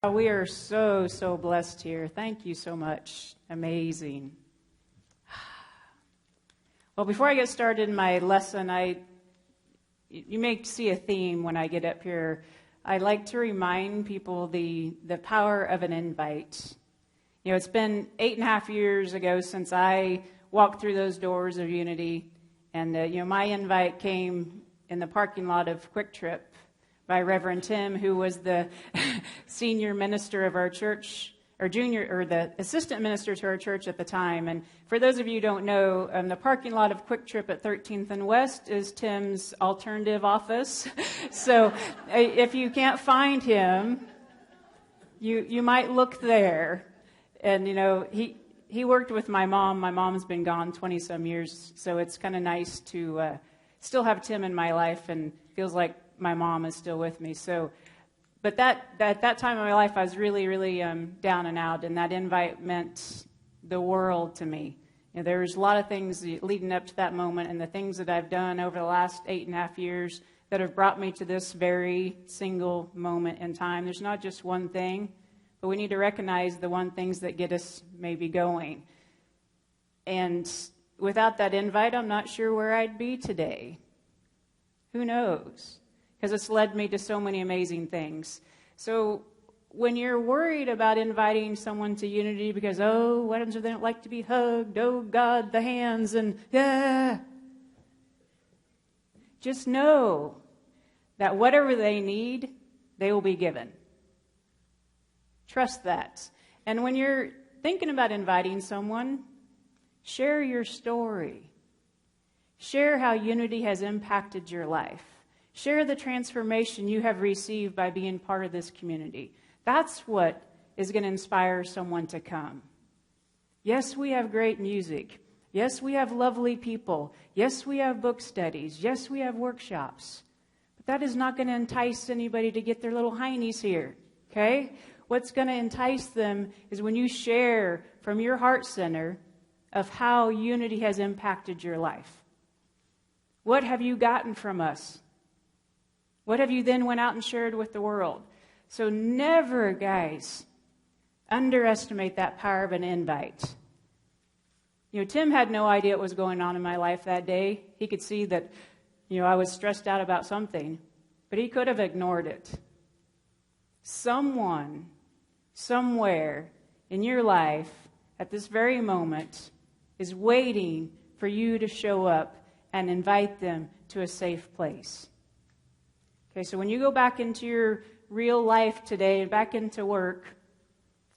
We are so blessed here. Thank you so much. Amazing. Well, before I get started in my lesson, you may see a theme when I get up here. I like to remind people the power of an invite. You know, it's been 8.5 years ago since I walked through those doors of Unity, and my invite came in the parking lot of Quick Trip by Reverend Tim, who was the senior minister of our church, or the assistant minister to our church at the time. And for those of you who don't know, the parking lot of Quick Trip at 13th and West is Tim's alternative office. So if you can't find him, you might look there. And, he worked with my mom. My mom's been gone 20-some years, so it's kind of nice to still have Tim in my life, and feels like my mom is still with me. So, but at that time of my life, I was really down and out, and that invite meant the world to me. There was a lot of things leading up to that moment, and the things that I've done over the last 8.5 years that have brought me to this very single moment in time. There's not just one thing, but we need to recognize the one things that get us maybe going. And without that invite, I'm not sure where I'd be today. Who knows? Because it's led me to so many amazing things. So when you're worried about inviting someone to Unity because, what happens if they don't like to be hugged? Oh, God, the hands, and just know that whatever they need, they will be given. Trust that. And when you're thinking about inviting someone, share your story. Share how Unity has impacted your life. Share the transformation you have received by being part of this community. That's what is going to inspire someone to come. Yes, we have great music. Yes, we have lovely people. Yes, we have book studies. Yes, we have workshops. But that is not going to entice anybody to get their little heinies here, okay? What's going to entice them is when you share from your heart center of how Unity has impacted your life. What have you gotten from us? What have you then went out and shared with the world? So never, guys, underestimate that power of an invite. Tim had no idea what was going on in my life that day. He could see that, I was stressed out about something, but he could have ignored it. Someone, somewhere in your life at this very moment is waiting for you to show up and invite them to a safe place. Okay, so when you go back into your real life today and back into work,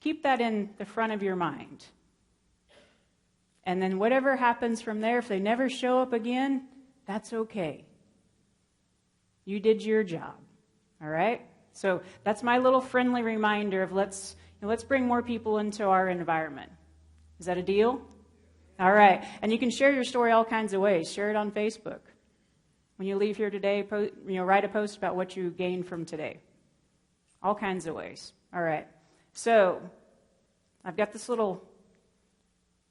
keep that in the front of your mind. And then whatever happens from there, if they never show up again, that's okay. You did your job, all right? So that's my little friendly reminder of let's bring more people into our environment. Is that a deal? All right. And you can share your story all kinds of ways. Share it on Facebook. When you leave here today, write a post about what you gained from today. All kinds of ways. All right. So I've got this little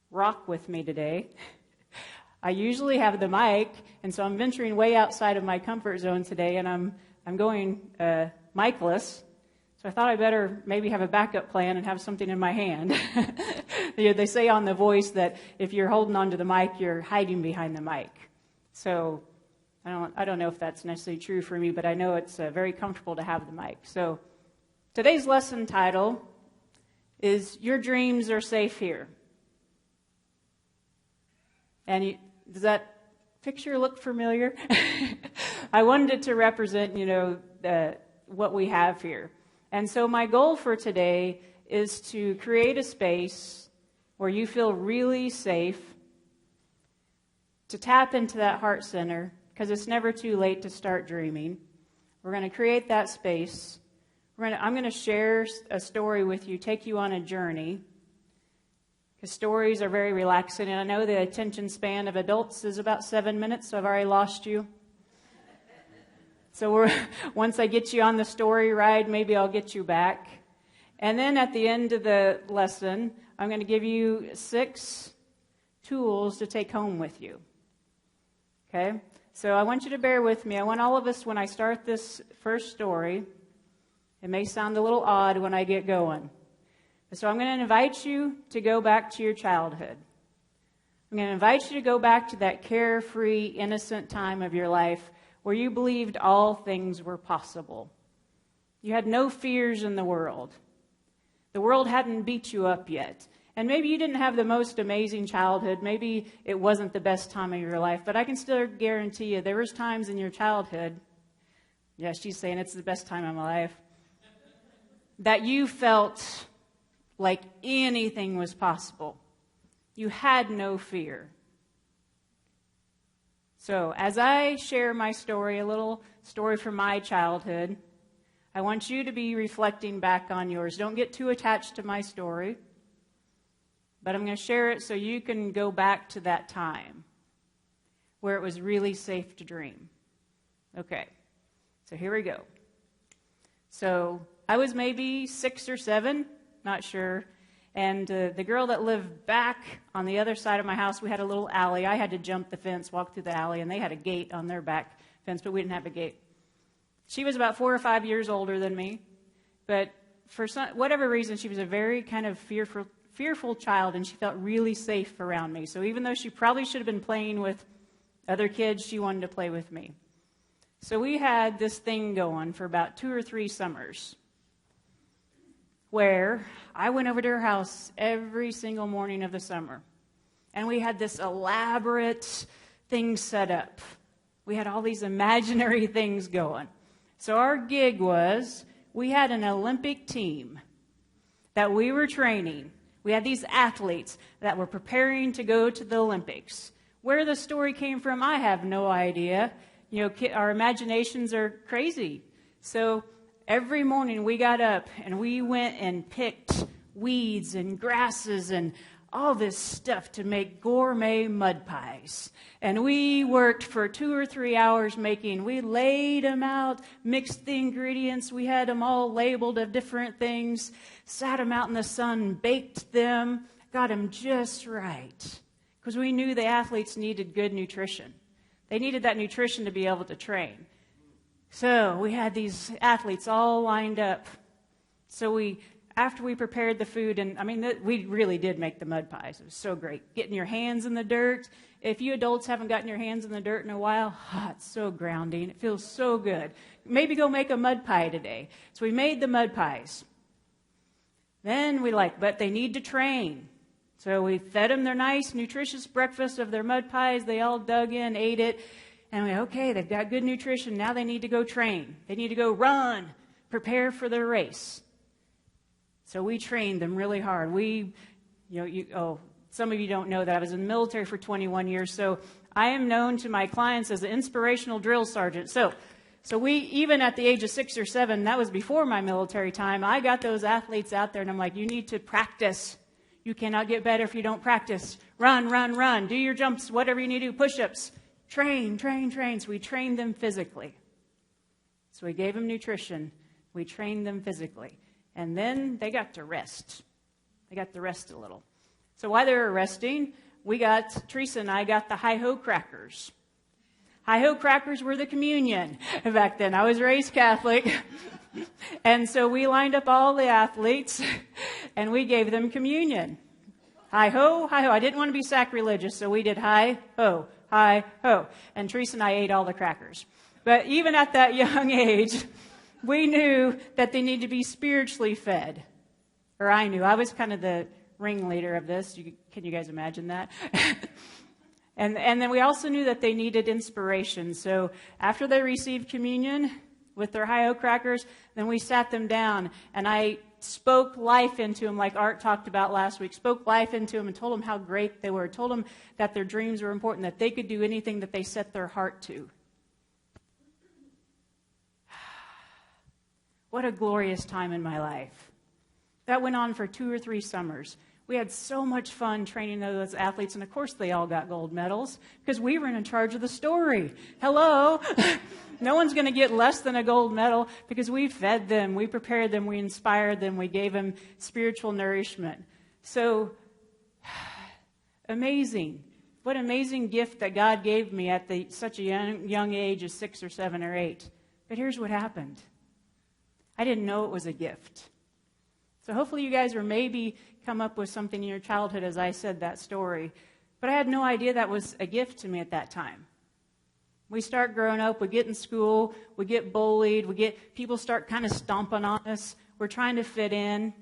rock with me today. I usually have the mic, and so I'm venturing way outside of my comfort zone today, and I'm going micless. So I thought I better maybe have a backup plan and have something in my hand. They say on The Voice that if you're holding onto the mic, you're hiding behind the mic. So I don't know if that's necessarily true for me, but I know it's very comfortable to have the mic. So today's lesson title is Your Dreams Are Safe Here. And does that picture look familiar? I wanted it to represent, what we have here. And so my goal for today is to create a space where you feel really safe, to tap into that heart center, because it's never too late to start dreaming. We're going to create that space. I'm going to share a story with you, take you on a journey, because stories are very relaxing. And I know the attention span of adults is about 7 minutes, so I've already lost you. So once I get you on the story ride, maybe I'll get you back. And then at the end of the lesson, I'm going to give you 6 tools to take home with you. Okay? So I want you to bear with me. I want all of us, when I start this first story, It may sound a little odd when I get going. So I'm going to invite you to go back to your childhood. I'm going to invite you to go back to that carefree, innocent time of your life where you believed all things were possible. You had no fears in the world. The world hadn't beat you up yet. And maybe you didn't have the most amazing childhood. Maybe it wasn't the best time of your life. But I can still guarantee you there was times in your childhood, yeah, she's saying it's the best time of my life, that you felt like anything was possible. You had no fear. So as I share my story, a little story from my childhood, I want you to be reflecting back on yours. Don't get too attached to my story, but I'm going to share it so you can go back to that time where it was really safe to dream. Okay, so here we go. So I was maybe 6 or 7, not sure. And the girl that lived back on the other side of my house, we had a little alley. I had to jump the fence, walk through the alley, and they had a gate on their back fence, but we didn't have a gate. She was about 4 or 5 years older than me, but for whatever reason, she was a very kind of fearful child, and she felt really safe around me. So even though she probably should have been playing with other kids, she wanted to play with me. So we had this thing going for about 2 or 3 summers, where I went over to her house every single morning of the summer. And we had this elaborate thing set up. We had all these imaginary things going. So our gig was, we had an Olympic team that we were training. We had these athletes that were preparing to go to the Olympics. Where the story came from, I have no idea. You know, our imaginations are crazy. So every morning we got up and we went and picked weeds and grasses and all this stuff to make gourmet mud pies. And we worked for 2 or 3 hours we laid them out, mixed the ingredients. We had them all labeled of different things, sat them out in the sun, baked them, got them just right. Because we knew the athletes needed good nutrition. They needed that nutrition to be able to train. So we had these athletes all lined up. So after we prepared the food, and we really did make the mud pies. It was so great. Getting your hands in the dirt. If you adults haven't gotten your hands in the dirt in a while, it's so grounding. It feels so good. Maybe go make a mud pie today. So we made the mud pies. Then but they need to train. So we fed them their nice, nutritious breakfast of their mud pies. They all dug in, ate it. And they've got good nutrition. Now they need to go train. They need to go run, prepare for their race. So we trained them really hard. Some of you don't know that I was in the military for 21 years. So I am known to my clients as an inspirational drill sergeant. So we, even at the age of 6 or 7, that was before my military time, I got those athletes out there and I'm like, you need to practice. You cannot get better if you don't practice. Run, run, run. Do your jumps, whatever you need to do, push-ups. Train, train, train. So we trained them physically. So we gave them nutrition. We trained them physically. And then they got to rest. They got to rest a little. So while they were resting, Teresa and I got the hi-ho crackers. Hi-ho crackers were the communion back then. I was raised Catholic. And so we lined up all the athletes and we gave them communion. Hi-ho, hi-ho. I didn't want to be sacrilegious, so we did hi-ho. Hi-ho. And Teresa and I ate all the crackers. But even at that young age, we knew that they needed to be spiritually fed. Or I knew. I was kind of the ringleader of this. Can you guys imagine that? And then we also knew that they needed inspiration. So after they received communion with their hi-ho crackers, then we sat them down and I spoke life into them, like Art talked about last week, spoke life into them and told them how great they were, told them that their dreams were important, that they could do anything that they set their heart to. What a glorious time in my life. That went on for 2 or 3 summers. We had so much fun training those athletes, and of course they all got gold medals because we were in charge of the story. Hello? No one's going to get less than a gold medal because we fed them, we prepared them, we inspired them, we gave them spiritual nourishment. So, amazing. What an amazing gift that God gave me at such a young age of 6 or 7 or 8. But here's what happened. I didn't know it was a gift. So hopefully you guys are maybe come up with something in your childhood as I said that story. But I had no idea that was a gift to me at that time. We start growing up, we get in school, we get bullied, people start kind of stomping on us. We're trying to fit in.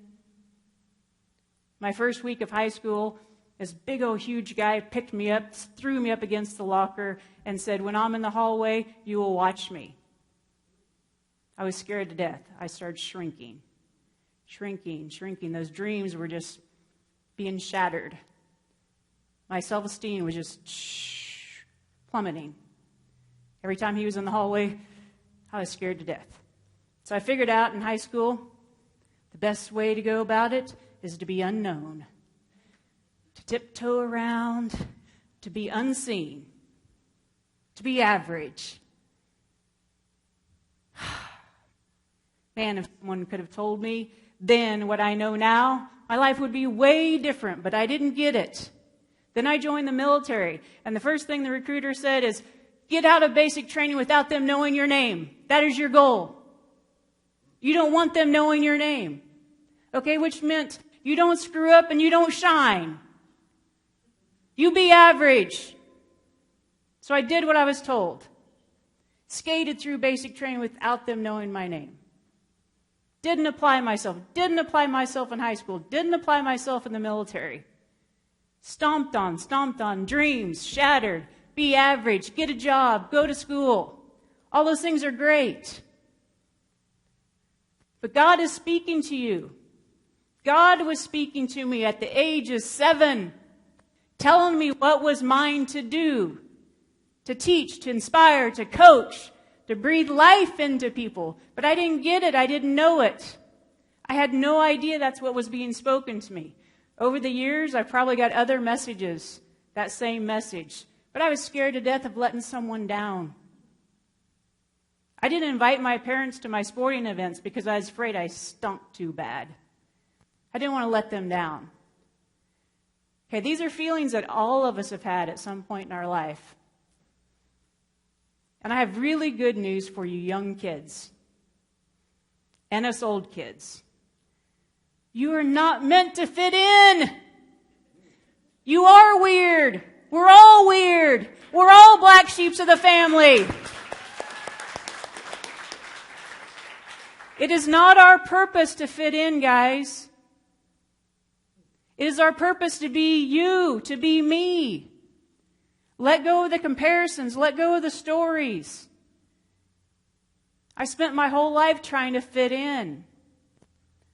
My first week of high school, this big old huge guy picked me up, threw me up against the locker, and said, "When I'm in the hallway, you will watch me." I was scared to death. I started shrinking. Those dreams were just being shattered. My self-esteem was just plummeting. Every time he was in the hallway, I was scared to death. So I figured out in high school, the best way to go about it is to be unknown, to tiptoe around, to be unseen, to be average. Man, if someone could have told me then what I know now, my life would be way different, but I didn't get it. Then I joined the military, and the first thing the recruiter said is, get out of basic training without them knowing your name. That is your goal. You don't want them knowing your name. Okay, which meant you don't screw up and you don't shine. You be average. So I did what I was told. Skated through basic training without them knowing my name. Didn't apply myself in high school. Didn't apply myself in the military. Stomped on, dreams shattered. Be average, get a job, go to school. All those things are great. But God is speaking to you. God was speaking to me at the age of 7, telling me what was mine to do, to teach, to inspire, to coach, to breathe life into people. But I didn't get it. I didn't know it. I had no idea that's what was being spoken to me. Over the years, I probably got other messages, that same message. But I was scared to death of letting someone down. I didn't invite my parents to my sporting events because I was afraid I stunk too bad. I didn't want to let them down. Okay, these are feelings that all of us have had at some point in our life. And I have really good news for you young kids and us old kids. You are not meant to fit in. You are weird. We're all weird. We're all black sheeps of the family. It is not our purpose to fit in, guys. It is our purpose to be you, to be me. Let go of the comparisons. Let go of the stories. I spent my whole life trying to fit in.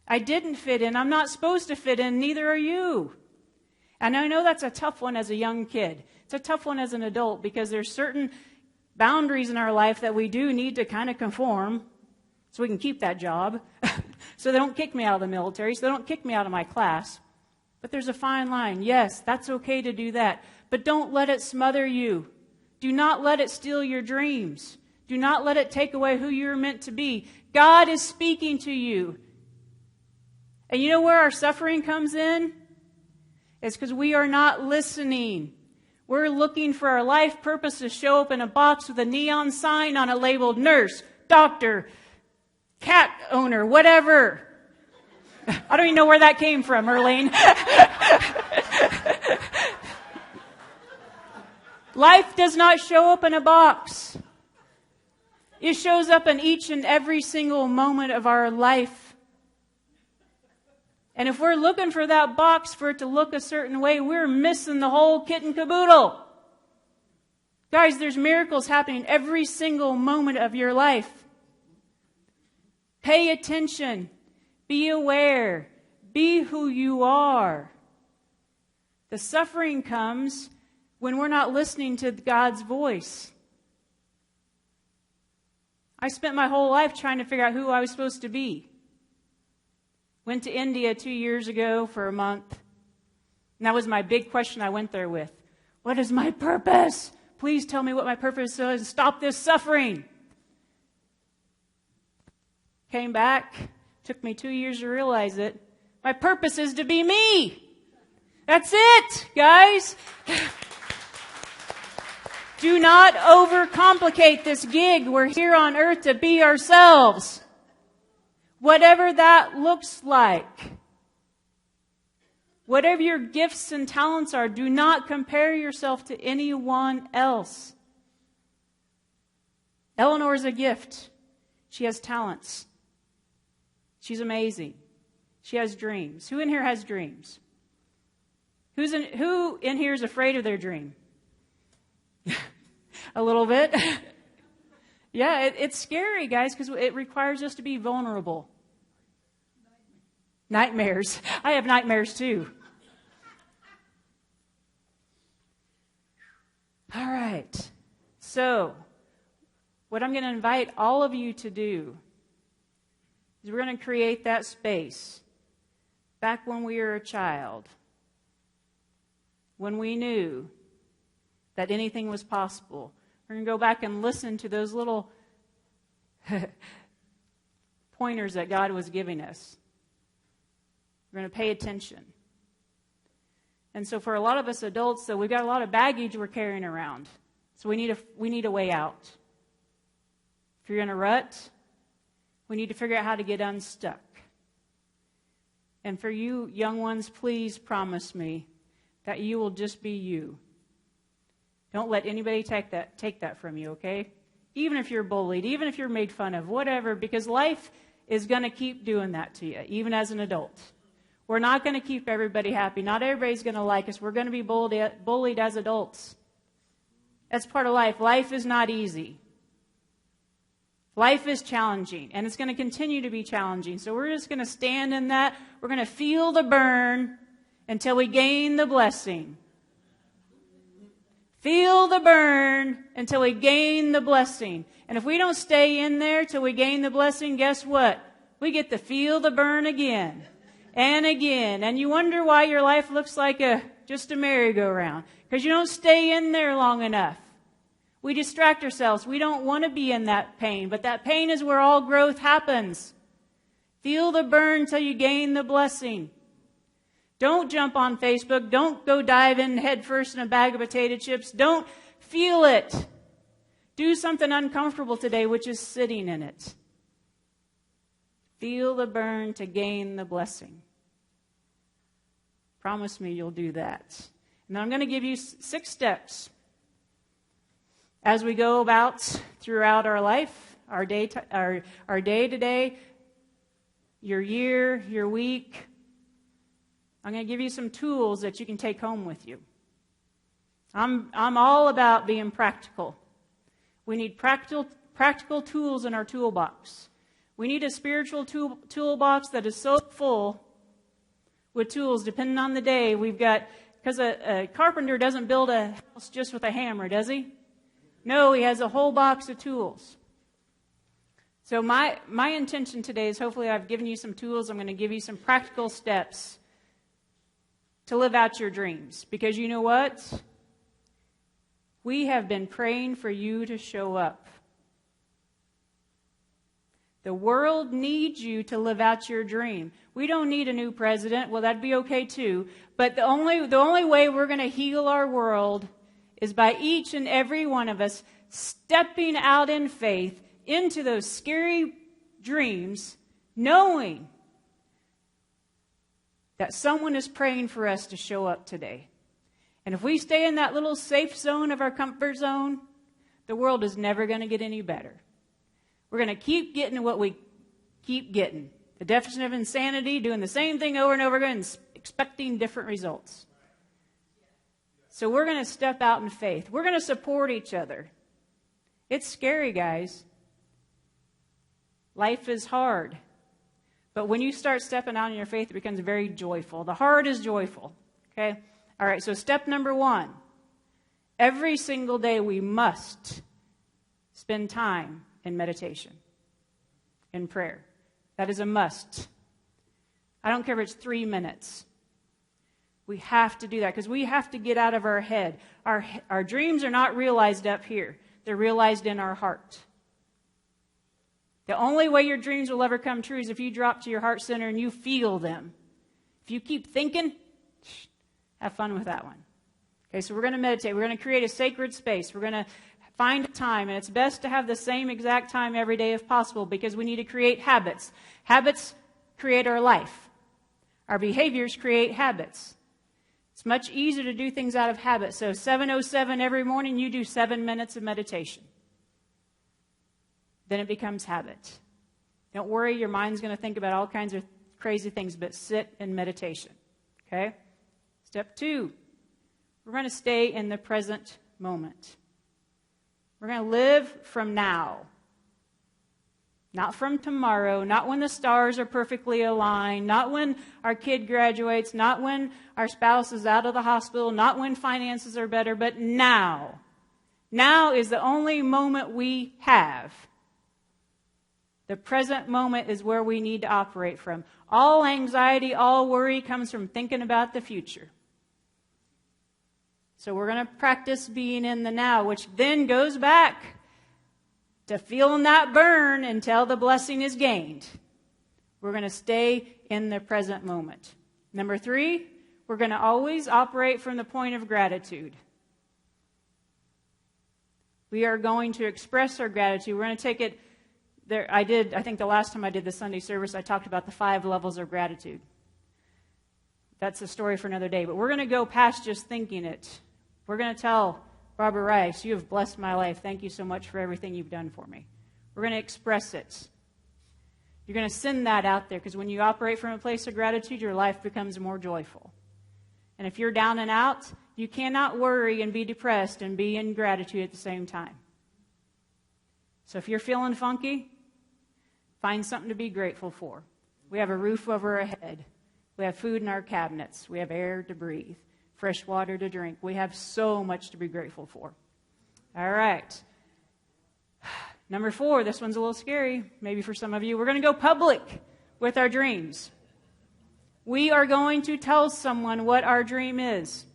I didn't fit in. I'm not supposed to fit in. Neither are you. And I know that's a tough one as a young kid. It's a tough one as an adult because there's certain boundaries in our life that we do need to kind of conform so we can keep that job. So they don't kick me out of the military. So they don't kick me out of my class. But there's a fine line. Yes, that's okay to do that. But don't let it smother you. Do not let it steal your dreams. Do not let it take away who you're meant to be. God is speaking to you. And you know where our suffering comes in? It's because we are not listening. We're looking for our life purpose to show up in a box with a neon sign on it labeled nurse, doctor, cat owner, whatever. I don't even know where that came from, Erlene. Life does not show up in a box. It shows up in each and every single moment of our life. And if we're looking for that box for it to look a certain way, we're missing the whole kit and caboodle. Guys, there's miracles happening every single moment of your life. Pay attention. Be aware. Be who you are. The suffering comes when we're not listening to God's voice. I spent my whole life trying to figure out who I was supposed to be. Went to India 2 years ago for a month. And that was my big question I went there with. What is my purpose? Please tell me what my purpose is. Stop this suffering. Came back. Took me 2 years to realize it. My purpose is to be me. That's it, guys. Do not overcomplicate this gig. We're here on earth to be ourselves. Whatever that looks like. Whatever your gifts and talents are, do not compare yourself to anyone else. Eleanor is a gift. She has talents. She's amazing. She has dreams. Who in here has dreams? Who in here is afraid of their dream? A little bit. Yeah, it's scary, guys, because it requires us to be vulnerable. Nightmares. I have nightmares too. All right. So, what I'm going to invite all of you to do is we're going to create that space back when we were a child, when we knew that anything was possible. We're going to go back and listen to those little pointers that God was giving us. We're going to pay attention. And so for a lot of us adults, though, we've got a lot of baggage we're carrying around. So we need a way out. If you're in a rut, we need to figure out how to get unstuck. And for you young ones, please promise me that you will just be you. Don't let anybody take that from you, okay? Even if you're bullied, even if you're made fun of, whatever, because life is going to keep doing that to you, even as an adult. We're not going to keep everybody happy. Not everybody's going to like us. We're going to be bullied as adults. That's part of life. Life is not easy. Life is challenging, and it's going to continue to be challenging. So we're just going to stand in that. We're going to feel the burn until we gain the blessing. Feel the burn until we gain the blessing. And if we don't stay in there till we gain the blessing, guess what? We get to feel the burn again and again. And you wonder why your life looks like just a merry-go-round. Because you don't stay in there long enough. We distract ourselves. We don't want to be in that pain. But that pain is where all growth happens. Feel the burn until you gain the blessing. Don't jump on Facebook. Don't go dive in head first in a bag of potato chips. Don't feel it. Do something uncomfortable today, which is sitting in it. Feel the burn to gain the blessing. Promise me you'll do that. And I'm going to give you 6 steps as we go about throughout our life, our day to day, your year, your week. I'm going to give you some tools that you can take home with you. I'm all about being practical. We need practical tools in our toolbox. We need a spiritual toolbox that is so full with tools, depending on the day. We've got, because a carpenter doesn't build a house just with a hammer, does he? No, he has a whole box of tools. So my intention today is hopefully I've given you some tools. I'm going to give you some practical steps to live out your dreams. Because you know what? We have been praying for you to show up. The world needs you to live out your dream. We don't need a new president. Well, that'd be okay too. But the only way we're going to heal our world is by each and every one of us stepping out in faith into those scary dreams, knowing that someone is praying for us to show up today. And if we stay in that little safe zone of our comfort zone, the world is never going to get any better. We're going to keep getting what we keep getting. The definition of insanity, doing the same thing over and over again and expecting different results. So we're going to step out in faith. We're going to support each other. It's scary, guys. Life is hard. But when you start stepping out in your faith, it becomes very joyful. The heart is joyful. Okay? All right, so step number 1. Every single day we must spend time in meditation, in prayer. That is a must. I don't care if it's 3 minutes. We have to do that because we have to get out of our head. Our dreams are not realized up here. They're realized in our heart. The only way your dreams will ever come true is if you drop to your heart center and you feel them. If you keep thinking, have fun with that one. Okay, so we're going to meditate. We're going to create a sacred space. We're going to Find a time, and it's best to have the same exact time every day if possible, because we need to create habits. Habits create our life. Our behaviors create habits. It's much easier to do things out of habit. So 7:07 every morning, you do 7 minutes of meditation. Then it becomes habit. Don't worry, your mind's going to think about all kinds of crazy things, but sit in meditation. Okay? Step 2, we're going to stay in the present moment. We're going to live from now. Not from tomorrow, not when the stars are perfectly aligned, not when our kid graduates, not when our spouse is out of the hospital, not when finances are better, but now. Now is the only moment we have. The present moment is where we need to operate from. All anxiety, all worry comes from thinking about the future. So we're going to practice being in the now, which then goes back to feeling that burn until the blessing is gained. We're going to stay in the present moment. Number 3, we're going to always operate from the point of gratitude. We are going to express our gratitude. We're going to take it there. I think the last time I did the Sunday service, I talked about the 5 levels of gratitude. That's a story for another day. But we're going to go past just thinking it. We're going to tell Barbara Rice, you have blessed my life. Thank you so much for everything you've done for me. We're going to express it. You're going to send that out there, because when you operate from a place of gratitude, your life becomes more joyful. And if you're down and out, you cannot worry and be depressed and be in gratitude at the same time. So if you're feeling funky, find something to be grateful for. We have a roof over our head. We have food in our cabinets. We have air to breathe. Fresh water to drink. We have so much to be grateful for. All right. Number 4, this one's a little scary, maybe for some of you. We're going to go public with our dreams. We are going to tell someone what our dream is,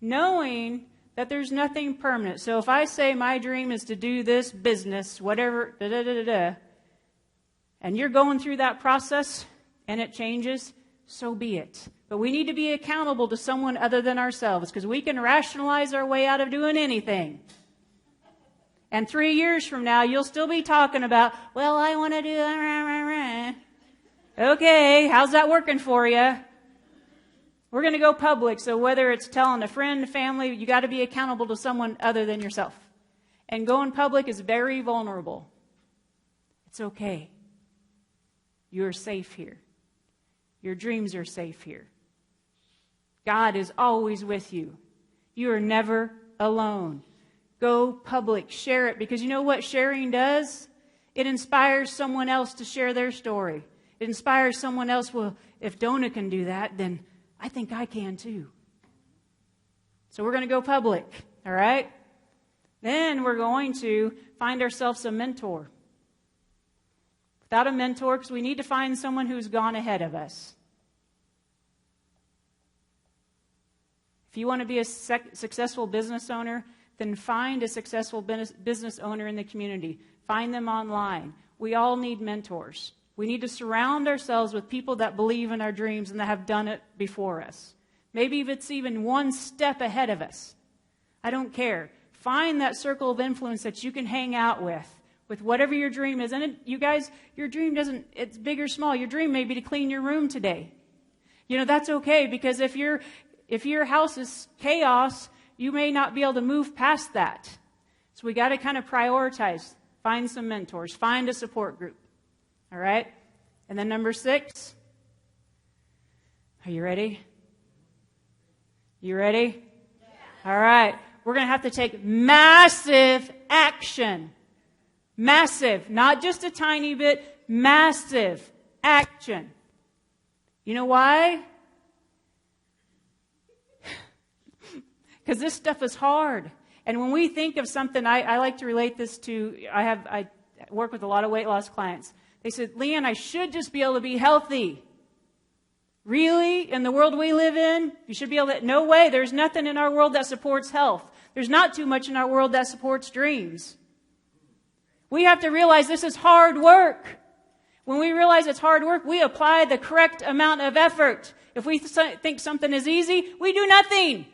knowing that there's nothing permanent. So if I say my dream is to do this business, whatever, and you're going through that process and it changes, so be it. But we need to be accountable to someone other than ourselves, because we can rationalize our way out of doing anything. And 3 years from now, you'll still be talking about, well, I want to do... Okay, how's that working for you? We're going to go public, so whether it's telling a friend, family, you got to be accountable to someone other than yourself. And going public is very vulnerable. It's okay. You're safe here. Your dreams are safe here. God is always with you. You are never alone. Go public. Share it. Because you know what sharing does? It inspires someone else to share their story. It inspires someone else, well, if Donna can do that, then I think I can too. So we're going to go public. All right? Then we're going to find ourselves a mentor. Without a mentor, because we need to find someone who's gone ahead of us. If you want to be a successful business owner, then find a successful business owner in the community. Find them online. We all need mentors. We need to surround ourselves with people that believe in our dreams and that have done it before us. Maybe if it's even one step ahead of us. I don't care. Find that circle of influence that you can hang out with whatever your dream is. And you guys, your dream it's big or small. Your dream may be to clean your room today. You know, that's okay, because if your house is chaos, you may not be able to move past that. So we got to kind of prioritize. Find some mentors. Find a support group. All right? And then number 6. Are you ready? You ready? Yeah. All right. We're going to have to take massive action. Massive. Not just a tiny bit. Massive action. You know why? Because this stuff is hard. And when we think of something, I like to relate this to, I work with a lot of weight loss clients. They said, Leann, I should just be able to be healthy. Really? In the world we live in? You should be able to, no way. There's nothing in our world that supports health. There's not too much in our world that supports dreams. We have to realize this is hard work. When we realize it's hard work, we apply the correct amount of effort. If we think something is easy, we do nothing.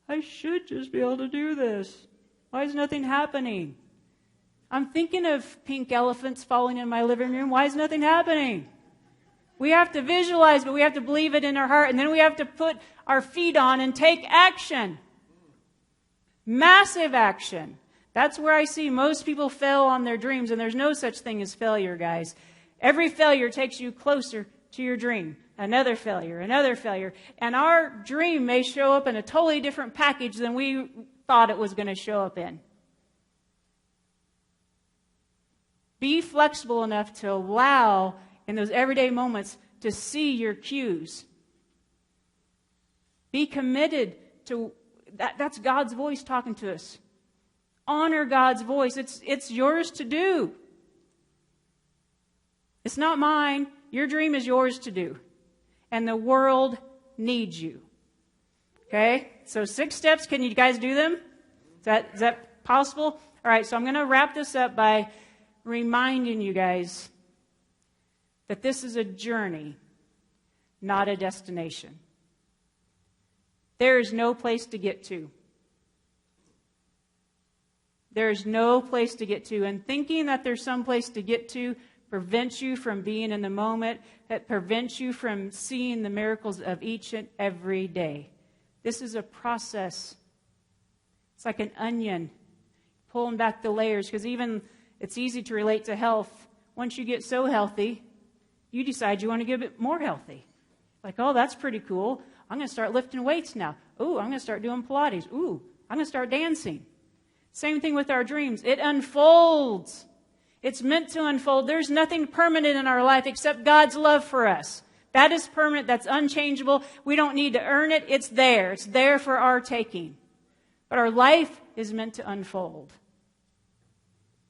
I should just be able to do this. Why is nothing happening? I'm thinking of pink elephants falling in my living room. Why is nothing happening? We have to visualize, but we have to believe it in our heart. And then we have to put our feet on and take action. Massive action. That's where I see most people fail on their dreams. And there's no such thing as failure, guys. Every failure takes you closer to your dream. Another failure, another failure. And our dream may show up in a totally different package than we thought it was going to show up in. Be flexible enough to allow, in those everyday moments, to see your cues. Be committed to that. That's God's voice talking to us. Honor God's voice. It's yours to do. It's not mine. Your dream is yours to do. And the world needs you. Okay? So 6 steps. Can you guys do them? Is that possible? All right, so I'm going to wrap this up by reminding you guys that this is a journey, not a destination. There is no place to get to. There is no place to get to. And thinking that there's some place to get to prevents you from being in the moment. That prevents you from seeing the miracles of each and every day. This is a process. It's like an onion, pulling back the layers, because even it's easy to relate to health. Once you get so healthy, you decide you want to get a bit more healthy. Like, oh, that's pretty cool. I'm going to start lifting weights now. Ooh, I'm going to start doing Pilates. Ooh, I'm going to start dancing. Same thing with our dreams. It unfolds. It's meant to unfold. There's nothing permanent in our life except God's love for us. That is permanent. That's unchangeable. We don't need to earn it. It's there. It's there for our taking. But our life is meant to unfold.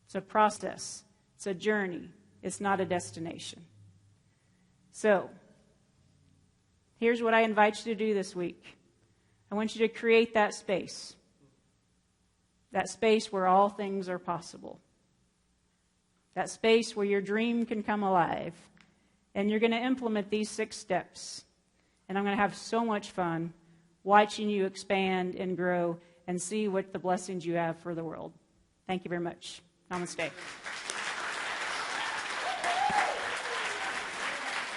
It's a process. It's a journey. It's not a destination. So, here's what I invite you to do this week. I want you to create that space. That space where all things are possible. That space where your dream can come alive. And you're going to implement these 6 steps. And I'm going to have so much fun watching you expand and grow and see what the blessings you have for the world. Thank you very much. Namaste.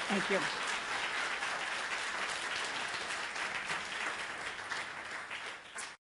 Thank you.